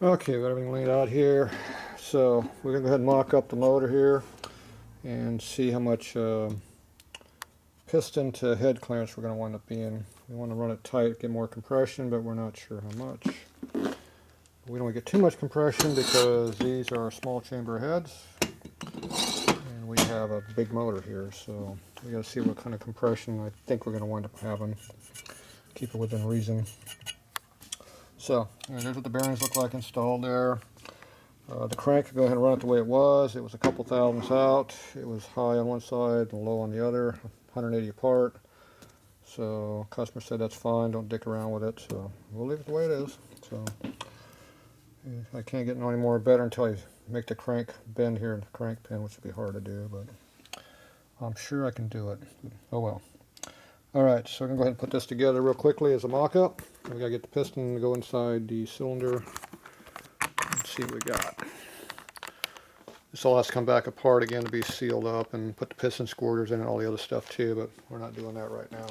Okay, we got everything laid out here. So we're gonna go ahead and mock up the motor here and see how much piston to head clearance we're gonna wind up being. We want to run it tight, get more compression, but we're not sure how much. We don't want to get too much compression because these are small chamber heads and we have a big motor here, so we got to see what kind of compression I think we're going to wind up having. Keep it within reason. So there's what the bearings look like installed there. The crank, go ahead and run it the way it was. It was a couple thousandths out. It was high on one side and low on the other, 180 apart. So customer said that's fine, don't dick around with it. So we'll leave it the way it is. So I can't get any more better until I make the crank bend here in the crank pin, which would be hard to do, but I'm sure I can do it. Oh well. Alright, so I'm going to go ahead and put this together real quickly as a mock-up. We got to get the piston to go inside the cylinder. Let's see what we got. This all has to come back apart again to be sealed up and put the piston squirters in and all the other stuff too, but we're not doing that right now.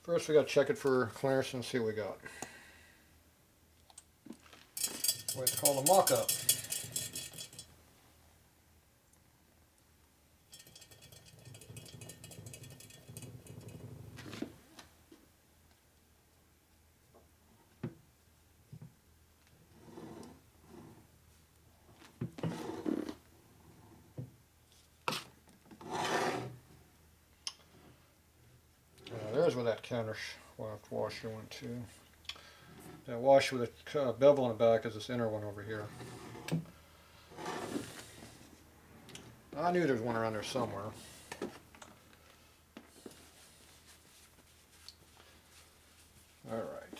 First we got to check it for clearance and see what we got. What it's called a mock-up. There's where that counter washer went to. That washer with a bevel in the back is this inner one over here. I knew there was one around there somewhere. Alright.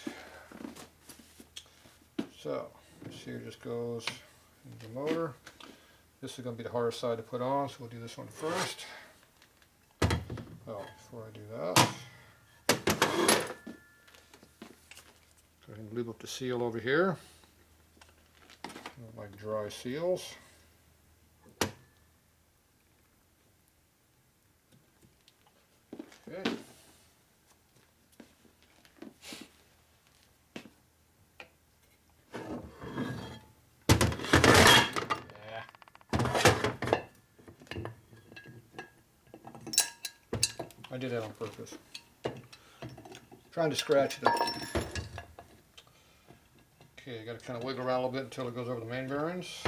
So, this here just goes into the motor. This is going to be the harder side to put on, so we'll do this one first. Oh, before I do that, go ahead and lube up the seal over here. Like dry seals. Okay. I did that on purpose. Trying to scratch it up. Okay, you got to kind of wiggle around a little bit until it goes over the main bearings.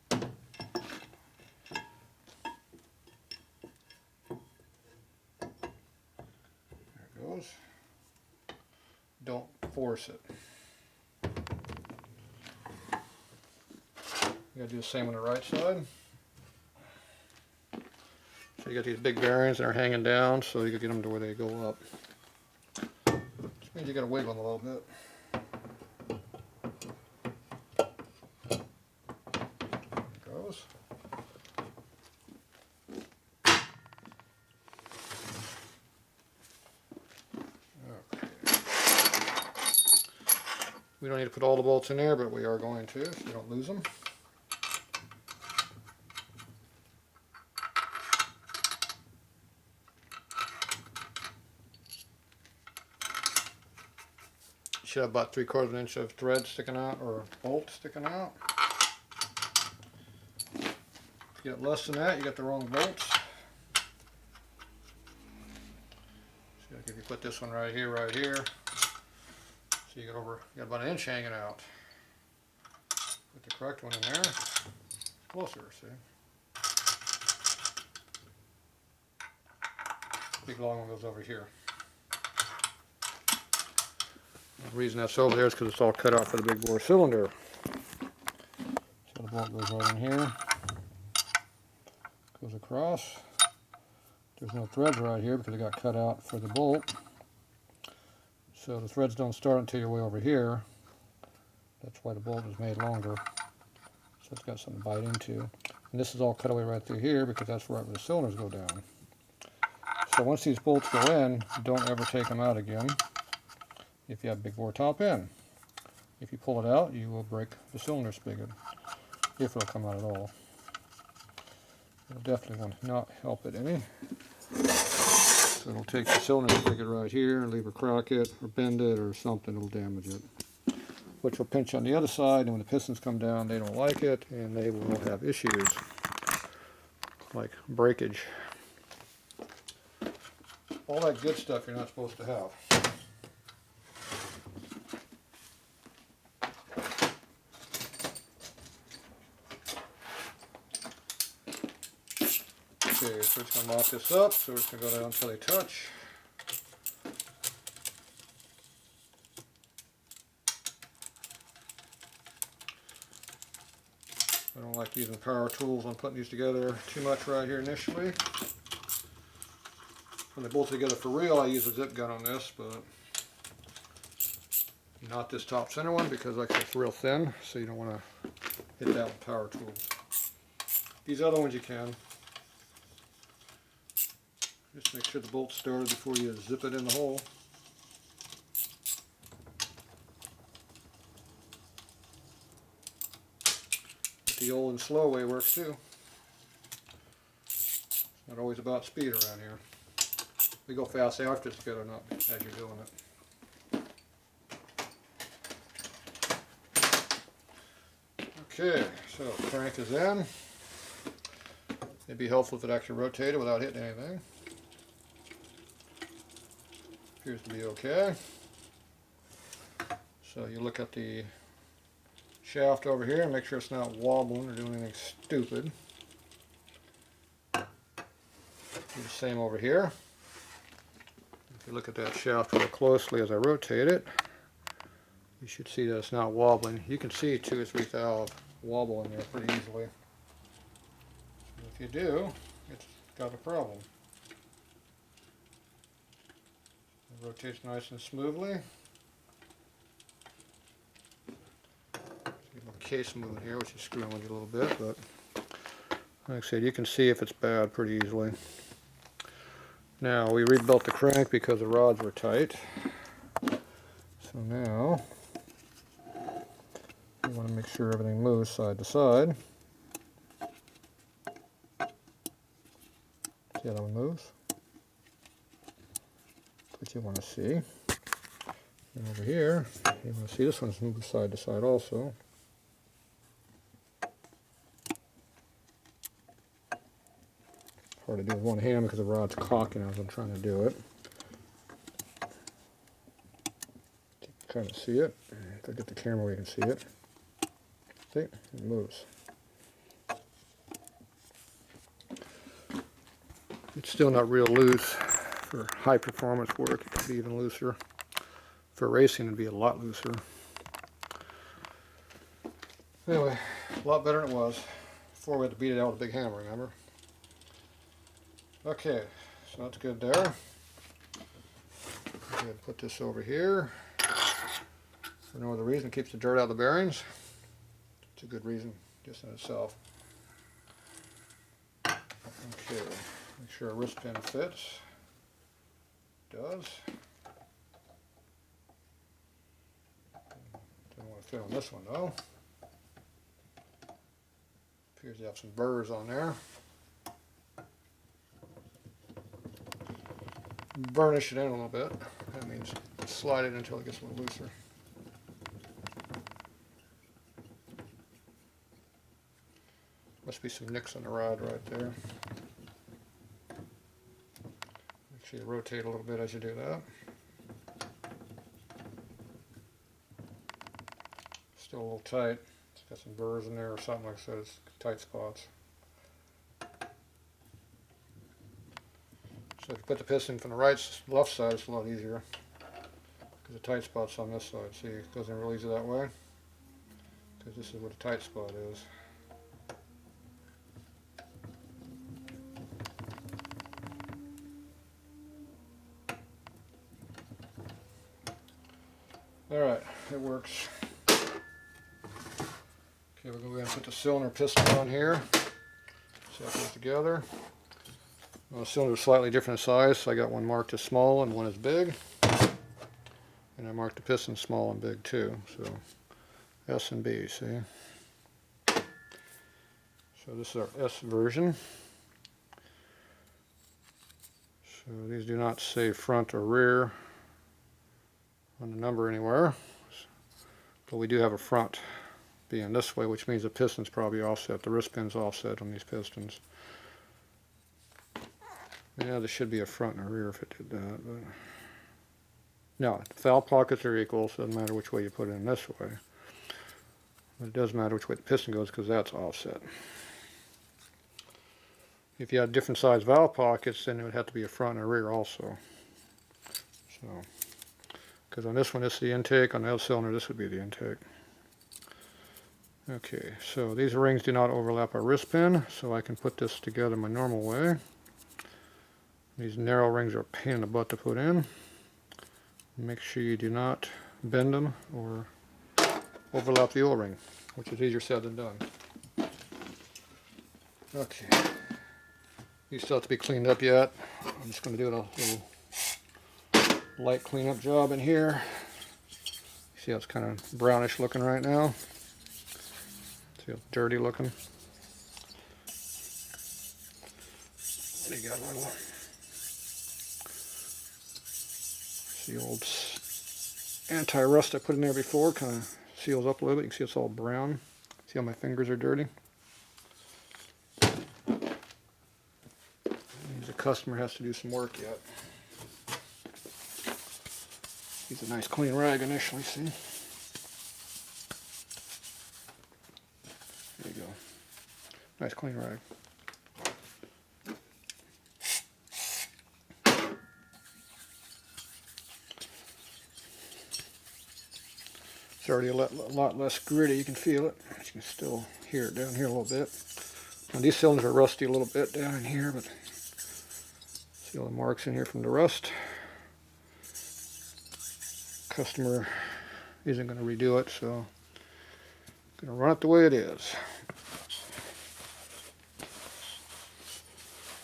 There it goes. Don't force it. You got to do the same on the right side. So you got these big bearings that are hanging down, so you can get them to where they go up. Which means you got to wiggle them a little bit. There it goes. Okay. We don't need to put all the bolts in there, but we are going to, so you don't lose them. Should have about 3/4 of an inch of thread sticking out, or bolt sticking out. If you get less than that, you got the wrong bolts. So if you put this one right here, so you got about an inch hanging out. Put the correct one in there. Closer, see. Big long one goes over here. The reason that's over there is because it's all cut out for the big bore cylinder. So the bolt goes right in here, goes across. There's no threads right here because it got cut out for the bolt. So the threads don't start until you're way over here. That's why the bolt is made longer. So it's got something to bite into. And this is all cut away right through here because that's right where the cylinders go down. So once these bolts go in, don't ever take them out again. If you have big bore top end. If you pull it out, you will break the cylinder spigot, if it'll come out at all. It'll definitely will not help it any. So it'll take the cylinder spigot right here and leave a crack it, or bend it, or something, it'll damage it. which will pinch on the other side, and when the pistons come down, they don't like it, and they will have issues like breakage. All that good stuff you're not supposed to have. Okay, so it's going to lock this up, so it's going to go down until they touch. I don't like using power tools on putting these together too much right here initially. When they bolt together for real, I use a zip gun on this, but not this top center one because like it's real thin, so you don't want to hit that with power tools. These other ones you can. Just make sure the bolt's started before you zip it in the hole. But the old and slow way works too. It's not always about speed around here. We go fast after it's good or not as you're doing it. Okay, so crank is in. It'd be helpful if it actually rotated without hitting anything. Appears to be okay. So you look at the shaft over here and make sure it's not wobbling or doing anything stupid. Do the same over here. If you look at that shaft real closely as I rotate it, you should see that it's not wobbling. You can see 2 or 3 thou wobble in there pretty easily. If you do, it's got a problem. It rotates nice and smoothly. Get a little case movement here, which is screwing with you a little bit, but like I said, you can see if it's bad pretty easily. Now, we rebuilt the crank because the rods were tight. So now, you want to make sure everything moves side to side. See how that one moves? That's what you want to see. And over here, you want to see this one's moving side to side also. Hard to do with one hand because the rod's cocking as I'm trying to do it. You can kind of see it. If I get the camera where you can see it. See? It moves. It's still not real loose. For high performance work, it could be even looser. For racing, it'd be a lot looser. Anyway, a lot better than it was. Before we had to beat it out with a big hammer, remember? Okay, so that's good there. I'm going to put this over here. For no other reason, it keeps the dirt out of the bearings. It's a good reason, just in itself. Okay, make sure our wrist pin fits. It does. Don't want to fit on this one though. Appears to have some burrs on there. Burnish it in a little bit. That means slide it until it gets a little looser. Must be some nicks on the rod right there. Make sure you rotate a little bit as you do that. Still a little tight. It's got some burrs in there or something like that. It's tight spots. So if you put the piston from the left side, it's a lot easier because the tight spot's on this side. See, it goes in real easy that way because this is where the tight spot is. Alright, it works. Okay, we're going to go ahead and put the cylinder piston on here. Set those together. Well, the cylinder is slightly different size, so I got one marked as small and one as big. And I marked the piston small and big too, so S and B, see? So this is our S version. So these do not say front or rear on the number anywhere. But we do have a front being this way, which means the piston's probably offset. The wrist pin's offset on these pistons. Yeah, there should be a front and a rear if it did that. But no, the valve pockets are equal, so it doesn't matter which way you put it in this way. But it does matter which way the piston goes because that's offset. If you had different size valve pockets, then it would have to be a front and a rear also. So, because on this one, this is the intake. On the other cylinder, this would be the intake. Okay, so these rings do not overlap our wrist pin, so I can put this together my normal way. These narrow rings are a pain in the butt to put in. Make sure you do not bend them or overlap the O-ring, which is easier said than done. Okay, these still have to be cleaned up yet. I'm just going to do a little light cleanup job in here. See how it's kind of brownish looking right now? See how dirty looking? What do you got, little? The old anti-rust I put in there before kind of seals up a little bit. You can see it's all brown. See how my fingers are dirty? The customer has to do some work yet. Use a nice clean rag initially, see? There you go. Nice clean rag. It's already a lot less gritty, you can feel it. But you can still hear it down here a little bit. Now these cylinders are rusty a little bit down in here, but see all the marks in here from the rust. Customer isn't going to redo it, so I'm going to run it the way it is.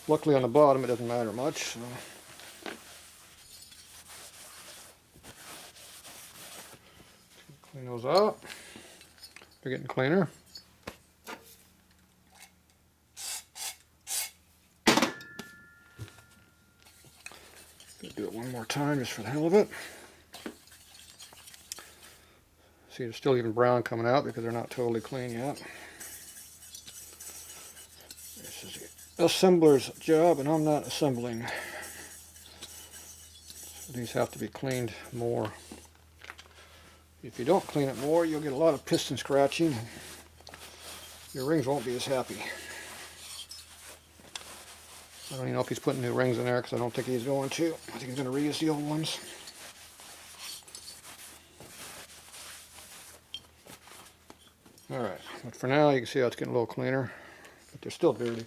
Luckily on the bottom it doesn't matter much. So. Clean those out. They're getting cleaner. Do it one more time just for the hell of it. See, there's still even brown coming out because they're not totally clean yet. This is the assembler's job, and I'm not assembling. So these have to be cleaned more. If you don't clean it more, you'll get a lot of piston scratching. Your rings won't be as happy. I don't even know if he's putting new rings in there because I don't think he's going to. I think he's going to reuse the old ones. Alright, but for now you can see how it's getting a little cleaner, but they're still dirty.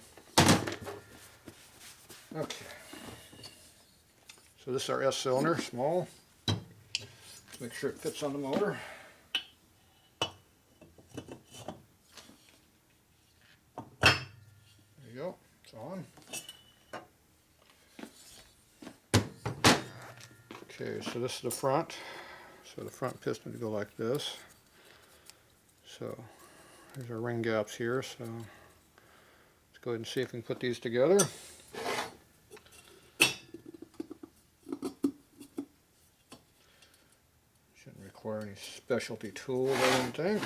Okay. So this is our S cylinder, small. Let's make sure it fits on the motor. There you go, it's on. Okay, so this is the front. So the front piston would go like this. So there's our ring gaps here. So let's go ahead and see if we can put these together. Shouldn't require any specialty tools, I don't think.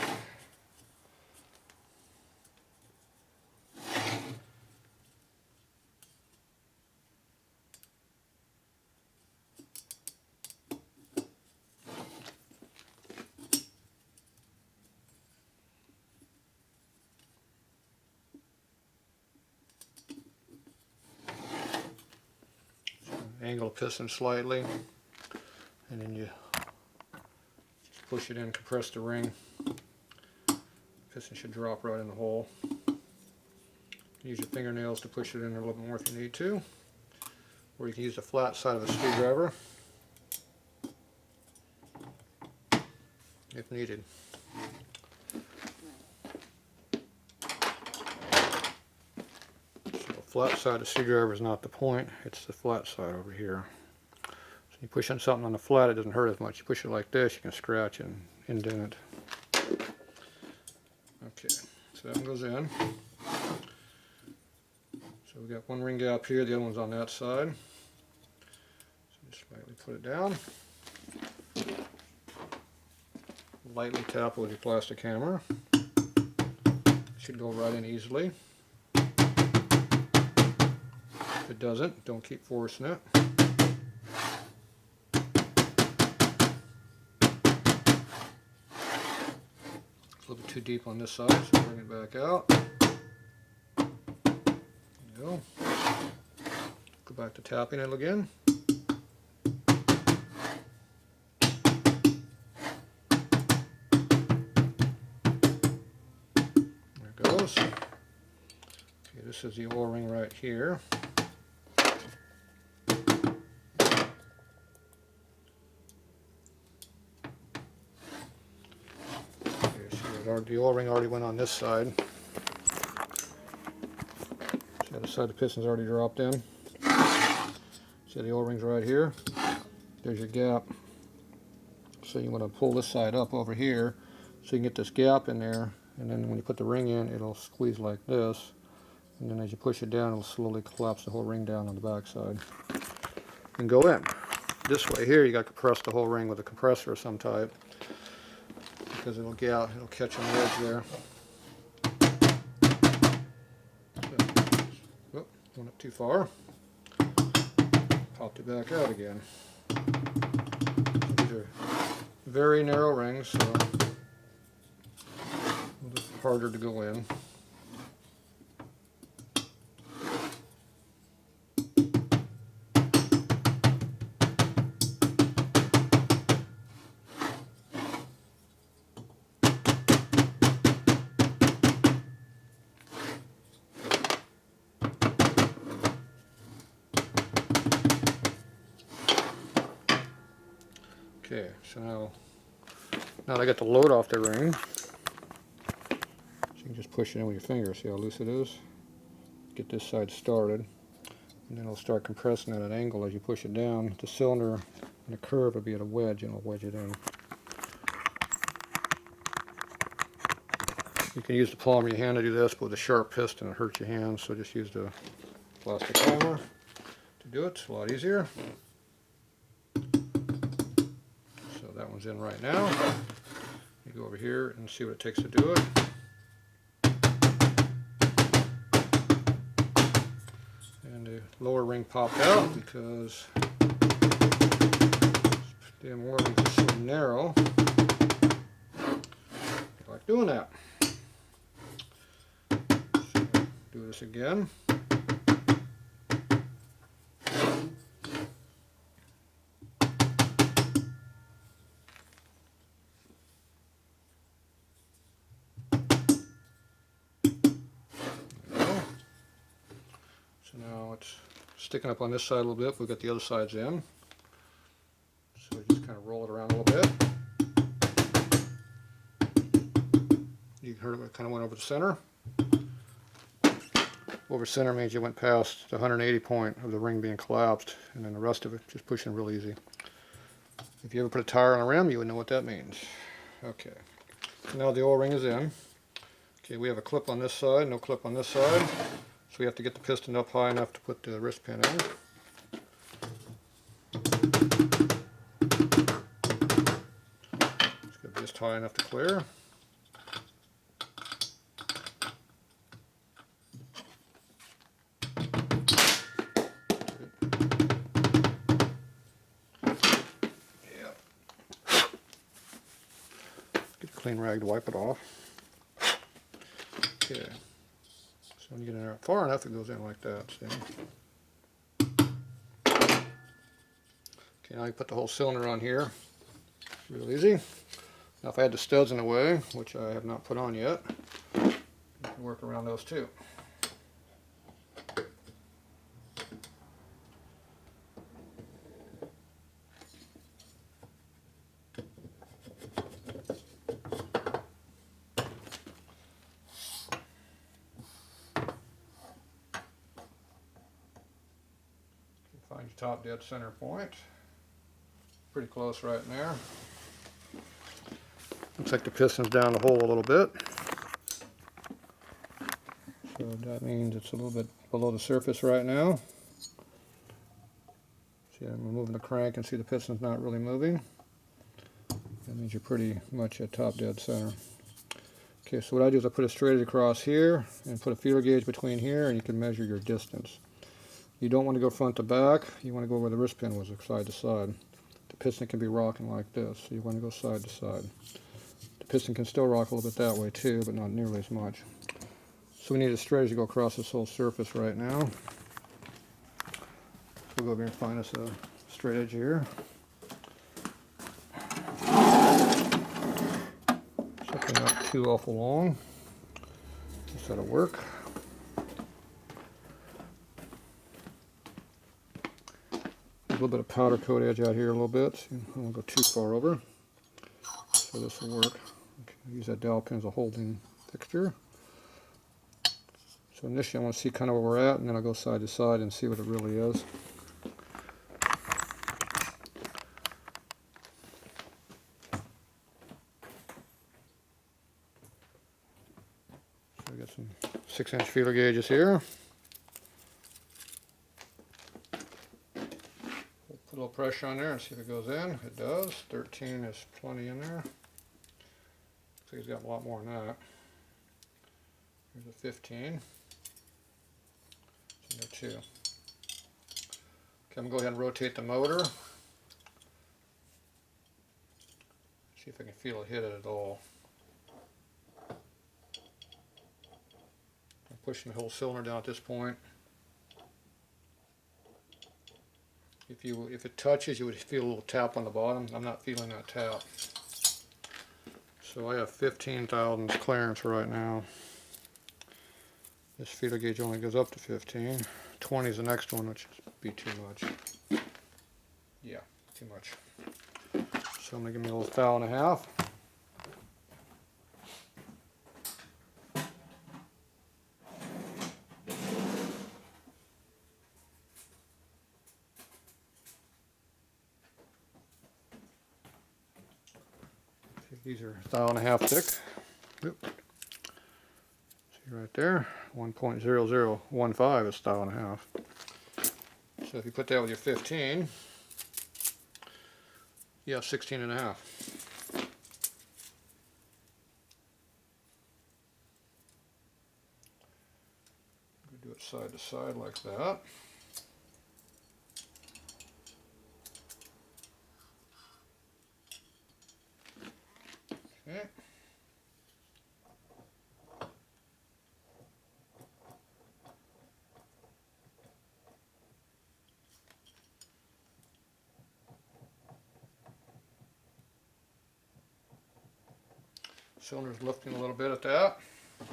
Angle the piston slightly, and then you just push it in, compress the ring. Piston should drop right in the hole. Use your fingernails to push it in there a little bit more if you need to, or you can use the flat side of a screwdriver if needed. Flat side of the screwdriver is not the point, it's the flat side over here. So you push on something on the flat, it doesn't hurt as much. You push it like this, you can scratch and indent it. Okay, so that one goes in. So we got one ring gap here, the other one's on that side. So just lightly put it down. lightly tap with your plastic hammer. Should go right in easily. If it doesn't, don't keep forcing it. It's a little bit too deep on this side, so bring it back out. There you go. Go back to tapping it again. There it goes. Okay, this is the O-ring right here. The O-ring already went on this side. See how the side of the piston's already dropped in? See the O-ring's right here? There's your gap. So you want to pull this side up over here so you can get this gap in there, and then when you put the ring in, it'll squeeze like this, and then as you push it down, it'll slowly collapse the whole ring down on the back side and go in. This way here, you got to compress the whole ring with a compressor of some type, because it'll catch on the edge there. So, went up too far. Popped it back out again. These are very narrow rings, so a little harder to go in. Okay, so now that I got the load off the ring, so you can just push it in with your finger. See how loose it is? Get this side started, and then it'll start compressing at an angle as you push it down. The cylinder and the curve will be at a wedge, and it'll wedge it in. You can use the palm of your hand to do this, but with a sharp piston it hurts your hands, so just use the plastic hammer to do it. It's a lot easier. That one's in right now. You go over here and see what it takes to do it. And the lower ring popped out because the damn O-ring is so narrow. I like doing that. So do this again. Now it's sticking up on this side a little bit, we've got the other sides in. So we just kind of roll it around a little bit. You heard it kind of went over the center. Over center means you went past the 180 point of the ring being collapsed, and then the rest of it just pushing real easy. If you ever put a tire on a rim, you would know what that means. Okay, so now the O-ring is in. Okay, we have a clip on this side, no clip on this side. So we have to get the piston up high enough to put the wrist pin in. It's going to be just high enough to clear. Yeah. Get a clean rag to wipe it off. Okay. So when you get in there far enough, it goes in like that, see? Okay, now you put the whole cylinder on here. It's real easy. Now if I had the studs in the way, which I have not put on yet, you can work around those too. Find your top dead center point. Pretty close right in there. Looks like the piston's down the hole a little bit. So that means it's a little bit below the surface right now. See, I'm removing the crank and see the piston's not really moving. That means you're pretty much at top dead center. Okay, so what I do is I put a straight edge across here and put a feeler gauge between here, and you can measure your distance. You don't want to go front to back. You want to go where the wrist pin was, side to side. The piston can be rocking like this, so you want to go side to side. The piston can still rock a little bit that way too, but not nearly as much. So we need a straight edge to go across this whole surface right now. So we'll go over here and find us a straight edge here. Something not too awful long. This ought to work. A little bit of powder coat edge out here a little bit. So I don't go too far over. So this will work. Okay, use that dowel pin as a holding fixture. So initially I want to see kind of where we're at, and then I'll go side to side and see what it really is. So we got some 6-inch feeler gauges here. Put a little pressure on there and see if it goes in. It does. 13 is plenty in there. So he's got a lot more than that. Here's a 15. So there 2. Okay, I'm going to go ahead and rotate the motor. See if I can feel it hit it at all. I'm pushing the whole cylinder down at this point. If it touches, you would feel a little tap on the bottom. I'm not feeling that tap. So I have 15 thousandths clearance right now. This feeler gauge only goes up to 15. 20 is the next one, which would be too much. Yeah, too much. So I'm going to give me a little thou and a half. These are thou and a half thick. Oop. See right there, 1.0015 is thou and a half. So if you put that with your 15, you have 16 and a half. Do it side to side like that. Okay. Cylinder's lifting a little bit at that. So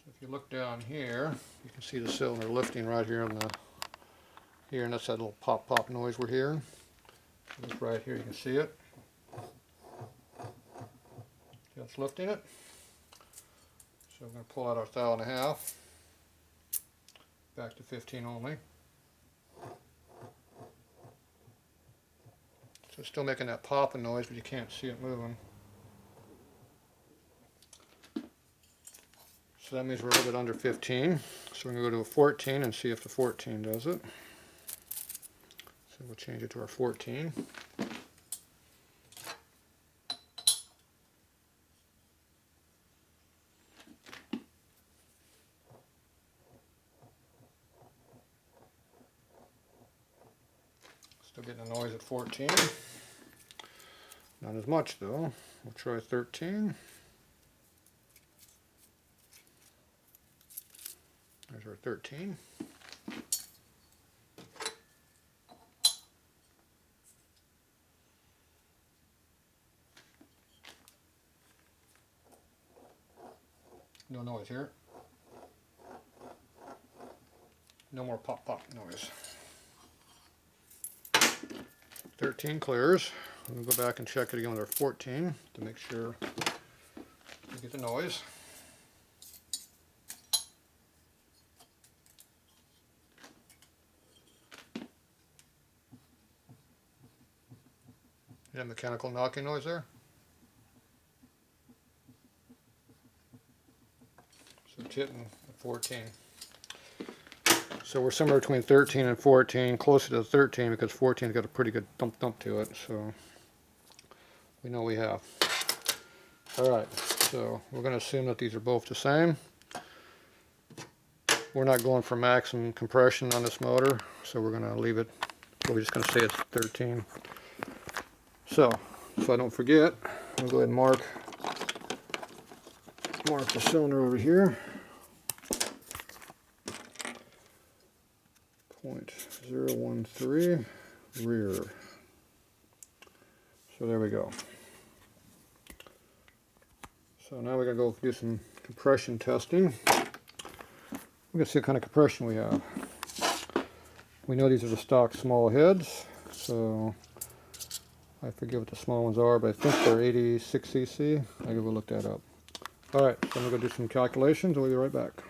if you look down here, you can see the cylinder lifting right here on the and that's that little pop pop noise we're hearing. So just right here you can see it. It's lifting it. So we're going to pull out our thou and a half. Back to 15 only. So it's still making that popping noise, but you can't see it moving. So that means we're a little bit under 15. So we're going to go to a 14 and see if the 14 does it. So we'll change it to our 14. Still getting a noise at 14. Not as much though. We'll try 13. There's our 13. No noise here. No more pop pop noise. 13 clears. We'll go back and check it again with our 14 to make sure we get the noise. You have mechanical knocking noise there? So it's hitting 14. So we're somewhere between 13 and 14, closer to 13 because 14's got a pretty good thump thump to it. So we know we have. Alright, so we're going to assume that these are both the same. We're not going for maximum compression on this motor, so we're going to leave it, we're just going to say it's 13. So I don't forget, I'm going to go ahead and mark the cylinder over here. 0.013 rear. So there we go. So now we're going to go do some compression testing. We're going to see what kind of compression we have. We know these are the stock small heads, so I forget what the small ones are, but I think they're 86 cc. I will look that up. Alright, so I'm going to do some calculations and we'll be right back.